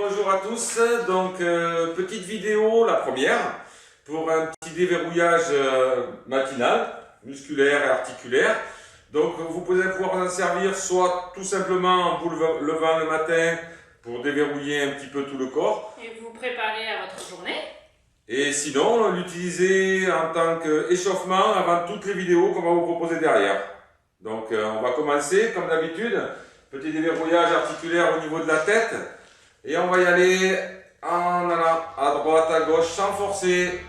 bonjour à tous. Donc, petite vidéo, la première, pour un petit déverrouillage matinal, musculaire et articulaire. Donc, vous pouvez pouvoir vous en servir soit tout simplement en vous levant le matin pour déverrouiller un petit peu tout le corps. Et vous préparez à votre journée. Et sinon, l'utiliser en tant qu'échauffement avant toutes les vidéos qu'on va vous proposer derrière. Donc, on va commencer comme d'habitude. Petit déverrouillage articulaire au niveau de la tête. Et on va y aller en allant à droite, à gauche, sans forcer.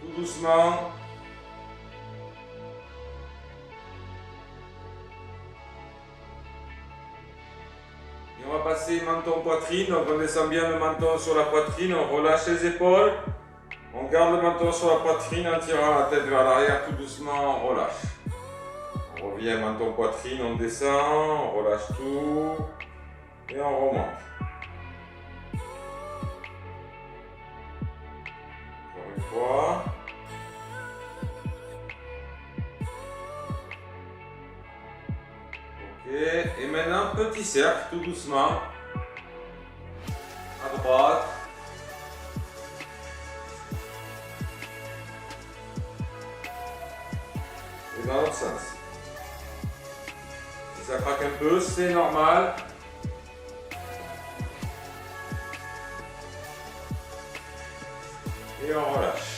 Tout doucement. Et on va passer menton-poitrine. Donc on descend bien le menton sur la poitrine. On relâche les épaules. On garde le menton sur la poitrine en tirant la tête vers l'arrière. Tout doucement, on relâche. On revient menton-poitrine, on descend. On relâche tout. Et on remonte. Encore une fois. Ok, et maintenant petit cercle, tout doucement. À droite. Et dans l'autre sens. Si ça craque un peu, c'est normal. Et on relâche.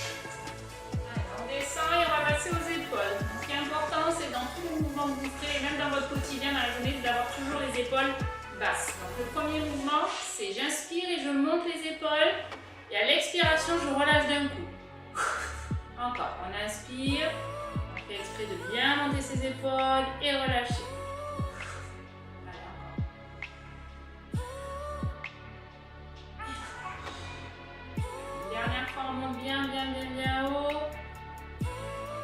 On descend et on va passer aux épaules. Donc, ce qui est important, c'est dans tous les mouvements que vous ferez, et même dans votre quotidien, dans la journée, d'avoir toujours les épaules basses. Donc, le premier mouvement, c'est j'inspire et je monte les épaules. Et à l'expiration, je relâche d'un coup. Encore, on inspire. On fait exprès de bien monter ses épaules et relâcher. Allez, encore. Dernière fois, on monte bien haut.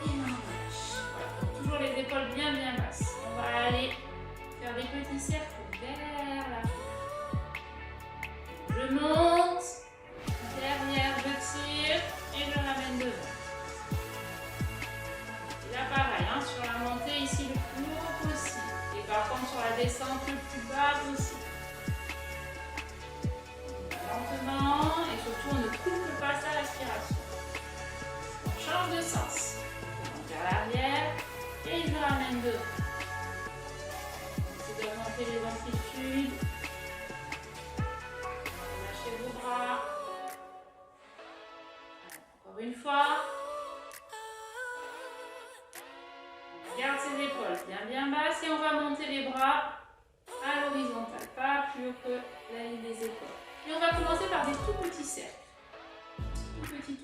Et on relâche. Voilà. Donc, toujours les épaules bien basses. On va aller faire des petits cercles vers l'arrière. Je monte. Derrière, je tire. Et je ramène devant. Et là, pareil. Sur la montée, ici, le plus haut possible. Et par contre, sur la descente, le plus bas possible. Lentement, et surtout on ne coupe pas ça à l'aspiration. On change de sens. Donc vers l'arrière et je ramène devant. Essayez d'augmenter les amplitudes. Lâchez vos bras. Encore une fois. On garde ses épaules bien basses et on va monter les bras à l'horizontale, pas plus haut que la ligne des épaules. Et on va commencer par des tout petits cercles. Tout petits.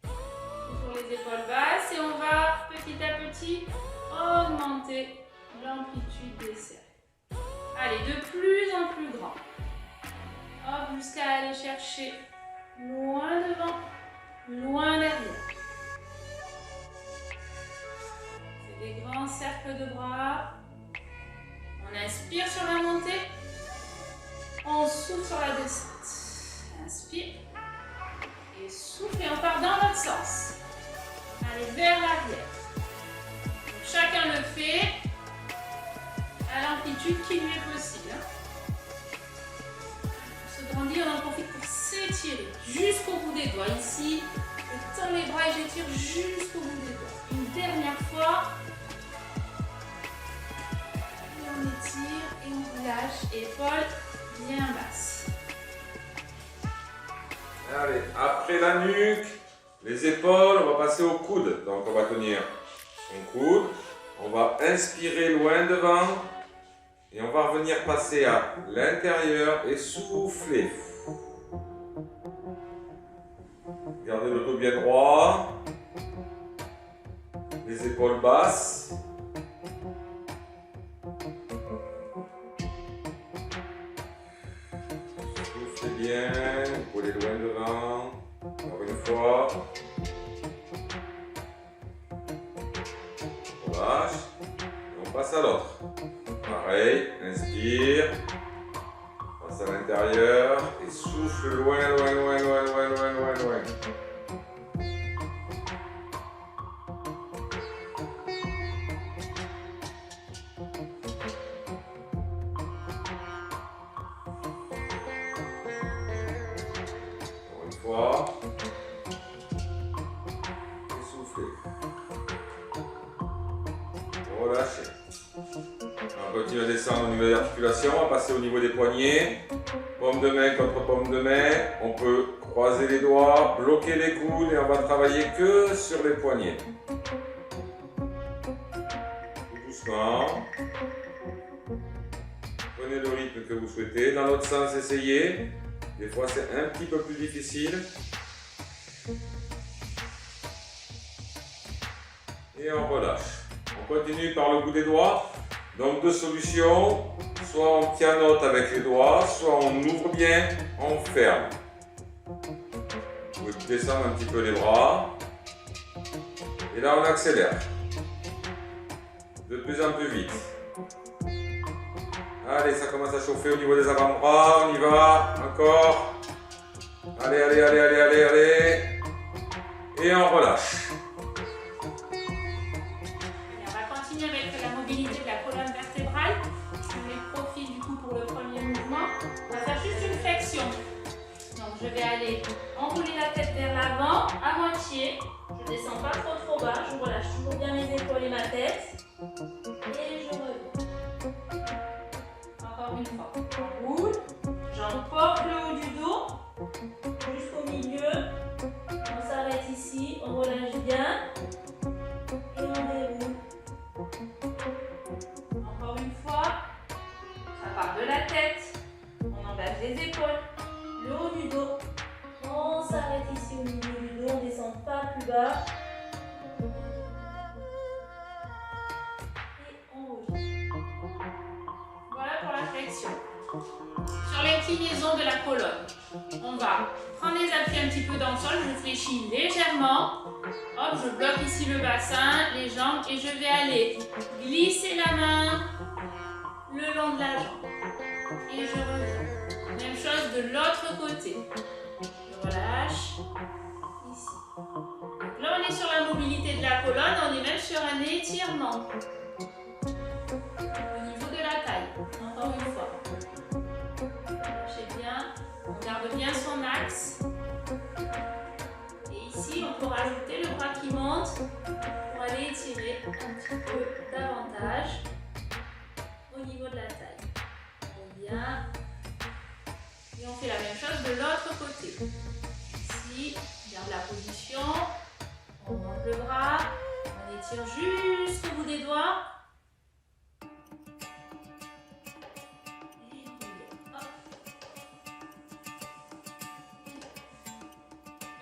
Toujours les épaules basses et on va petit à petit augmenter l'amplitude des cercles. Allez, de plus en plus grand. Hop, jusqu'à aller chercher loin devant, loin derrière. C'est des grands cercles de bras. On inspire sur la montée. On souffle sur la descente. Inspire. Et souffle et on part dans l'autre sens. Allez, vers l'arrière. Chacun le fait à l'amplitude qui lui est possible. Pour se grandir, on en profite pour s'étirer jusqu'au bout des doigts. Ici, je tends les bras et j'étire jusqu'au bout des doigts. Une dernière fois. Et on étire et on relâche. Épaules bien basse. Allez, après la nuque, les épaules, on va passer au coude. Donc on va tenir son coude, on va inspirer loin devant et on va revenir passer à l'intérieur et souffler. Gardez le dos bien droit, les épaules basses. Soufflez bien, vous pouvez loin devant. Encore une fois. On relâche. Et on passe à l'autre. Pareil, inspire. Passe à l'intérieur. Et souffle loin. fois. Et soufflez. Relâchez. On continue à descendre au niveau des articulations, on va passer au niveau des poignets. Paume de main contre paume de main. On peut croiser les doigts, bloquer les coudes et on va travailler que sur les poignets. Tout doucement. Prenez le rythme que vous souhaitez. Dans l'autre sens, essayez. Des fois, c'est un petit peu plus difficile. Et on relâche. On continue par le bout des doigts. Donc, deux solutions. Soit on pianote avec les doigts, soit on ouvre bien, on ferme. Vous pouvez descendre un petit peu les bras. Et là, on accélère. De plus en plus vite. Allez, ça commence à chauffer au niveau des avant-bras. On y va. Encore. Allez, allez, allez, allez, allez, allez. Et on relâche. Et on va continuer avec la mobilité de la colonne vertébrale. Je mets le profil du coup pour le premier mouvement. On va faire juste une flexion. Donc je vais aller enrouler la tête vers l'avant à moitié. Je ne descends pas trop bas. Je relâche toujours bien mes épaules et ma tête. Et je reviens. Encore une fois. On roule. J'emporte le haut du dos jusqu'au milieu. On s'arrête ici. On relâche bien. Et on déroule. Encore une fois. Ça part de la tête. On engage les épaules. Le haut du dos. On s'arrête ici au milieu du dos. On ne descend pas plus bas. Et on revient. Voilà pour la flexion. Sur l'inclinaison de la colonne, on va prendre les appuis un petit peu dans le sol. Je fléchis légèrement. Hop, je bloque ici le bassin, les jambes et je vais aller glisser la main le long de la jambe. Et je reviens. Même chose de l'autre côté. Je relâche ici. Donc là, on est sur la mobilité de la colonne. On est même sur un étirement. Au niveau de la taille. Encore une fois. Relâchez bien. On garde bien son axe. Et ici, on peut rajouter le bras qui monte pour aller étirer un petit peu davantage au niveau de la taille. On revient. Et on fait la même chose de l'autre côté. Ici, on garde la position. On monte le bras. On étire jusqu'au bout des doigts.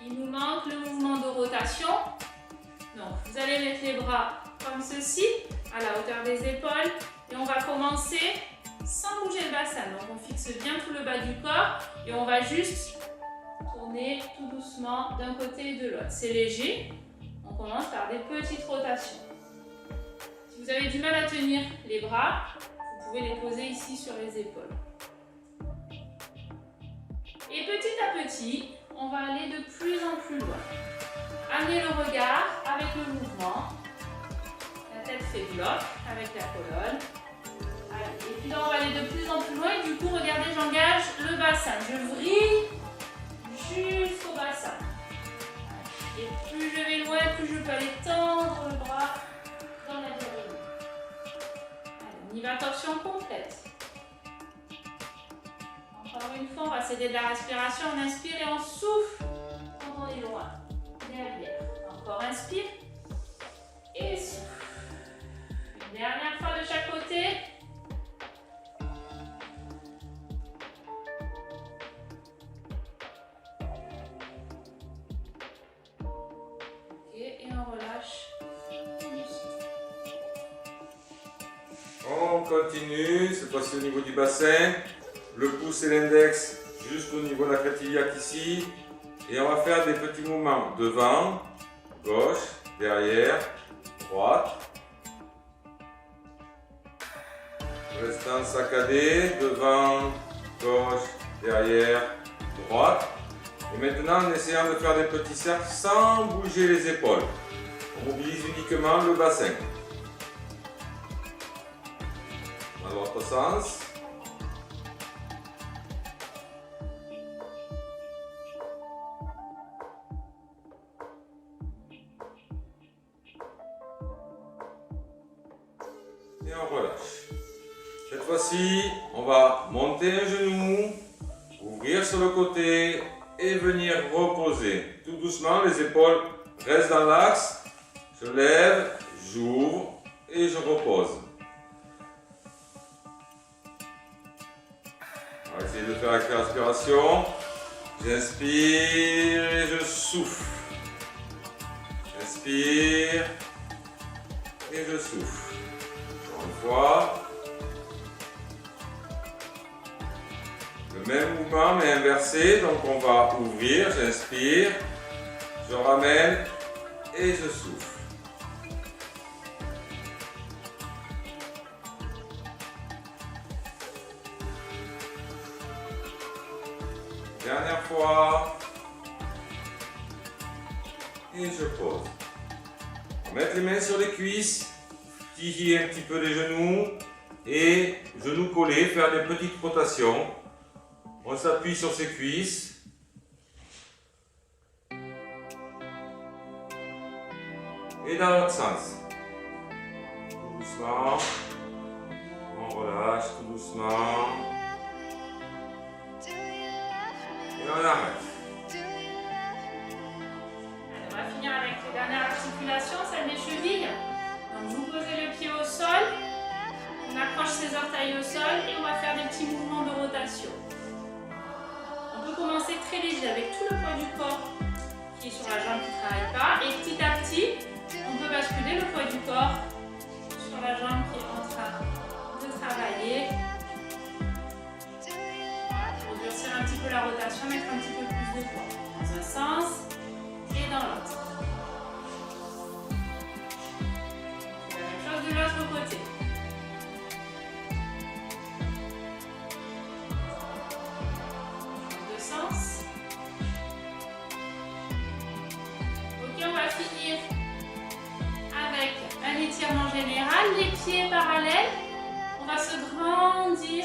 Il nous manque le mouvement de rotation. Donc, vous allez mettre les bras comme ceci, à la hauteur des épaules. Et on va commencer sans bouger le bassin. Donc, on fixe bien tout le bas du corps. Et on va juste tourner tout doucement d'un côté et de l'autre. C'est léger. On commence par des petites rotations. Si vous avez du mal à tenir les bras, vous pouvez les poser ici sur les épaules. Et petit à petit, on va aller de plus en plus loin. Amenez le regard avec le mouvement. La tête fait bloc avec la colonne. Allez. Et puis là, on va aller de plus en plus loin. Et du coup, regardez, j'engage le bassin. Je vrille jusqu'au bassin. Et plus je vais loin, plus je peux aller tendre le bras dans la diagonale. Allez, on y va, torsion complète. Encore une fois, on va s'aider de la respiration. On inspire et on souffle quand on est loin. Derrière. Encore inspire et souffle. Une dernière fois de chaque côté. Ok, et on relâche. On continue, cette fois-ci au niveau du bassin. Le pouce et l'index juste au niveau de la crête iliaque ici. Et on va faire des petits mouvements devant, gauche, derrière, droite. Restant saccadé, devant, gauche, derrière, droite. Et maintenant, en essayant de faire des petits cercles sans bouger les épaules. On mobilise uniquement le bassin. Dans l'autre sens. Et on relâche. Cette fois-ci, on va monter un genou, ouvrir sur le côté et venir reposer. Tout doucement, les épaules restent dans l'axe. Je lève, j'ouvre et je repose. On va essayer de faire avec la respiration. J'inspire et je souffle. J'inspire et je souffle. Encore une fois. Le même mouvement mais inversé. Donc on va ouvrir, j'inspire, je ramène et je souffle. Dernière fois. Et je pose. On va mettre les mains sur les cuisses, plier un petit peu les genoux et genoux collés, faire des petites rotations. On s'appuie sur ses cuisses. Et dans l'autre sens. Tout doucement. On relâche tout doucement. Et on arrête. On va finir avec les dernières articulations, celle des chevilles. Donc vous posez le pied au sol, on accroche ses orteils au sol et on va faire des petits mouvements de rotation. On peut commencer très léger avec tout le poids du corps qui est sur la jambe qui ne travaille pas et petit à petit, on peut basculer le poids du corps sur la jambe qui est en train de travailler. Pour durcir un petit peu la rotation, mettre un petit peu plus de poids dans un sens et dans l'autre. La même chose de l'autre côté. Deux sens. Ok, on va finir avec un étirement général, les pieds parallèles. On va se grandir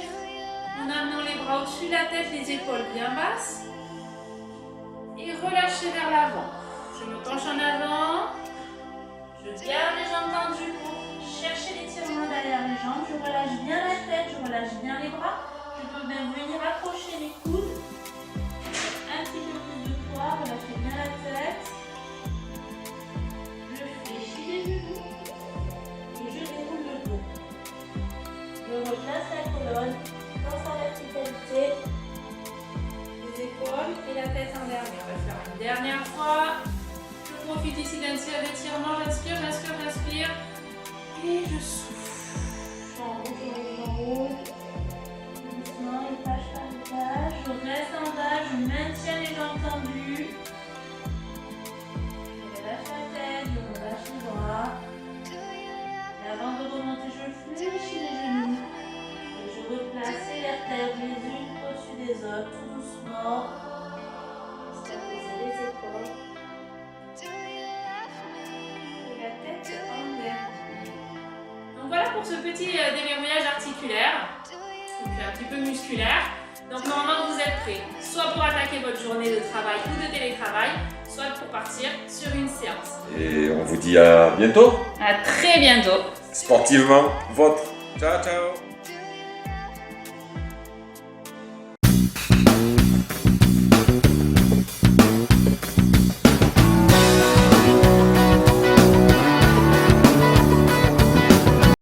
en amenant les bras au-dessus de la tête, les épaules bien basses. Et relâcher vers l'avant. Je me penche en avant. Je garde les jambes tendues pour chercher l'étirement derrière les jambes. Je relâche bien la tête, je relâche bien les bras. Je peux même venir accrocher les coudes. Un petit peu plus de poids, relâchez bien la tête. Je fléchis les genoux. Et je déroule le dos. Je replace la colonne dans sa verticalité. Les épaules et la tête en dernier. On va le faire une dernière fois. Je profite ici d'un étirement. J'inspire, j'inspire, j'inspire. Et je souffle. J'enroule. Doucement, étage par étage. Je reste en bas. Je maintiens les jambes tendues. Je relâche la tête. Je relâche les bras. Et avant de remonter, je fléchis les genoux. Et je replace les vertèbres les unes au-dessus des autres, tout doucement. Stabiliser les épaules. Et la tête en dernier. Donc voilà pour ce petit déverrouillage articulaire, et puis un petit peu musculaire. Donc normalement vous êtes prêts, soit pour attaquer votre journée de travail ou de télétravail, soit pour partir sur une séance. Et on vous dit à bientôt. À très bientôt. Sportivement, votre. Ciao, ciao.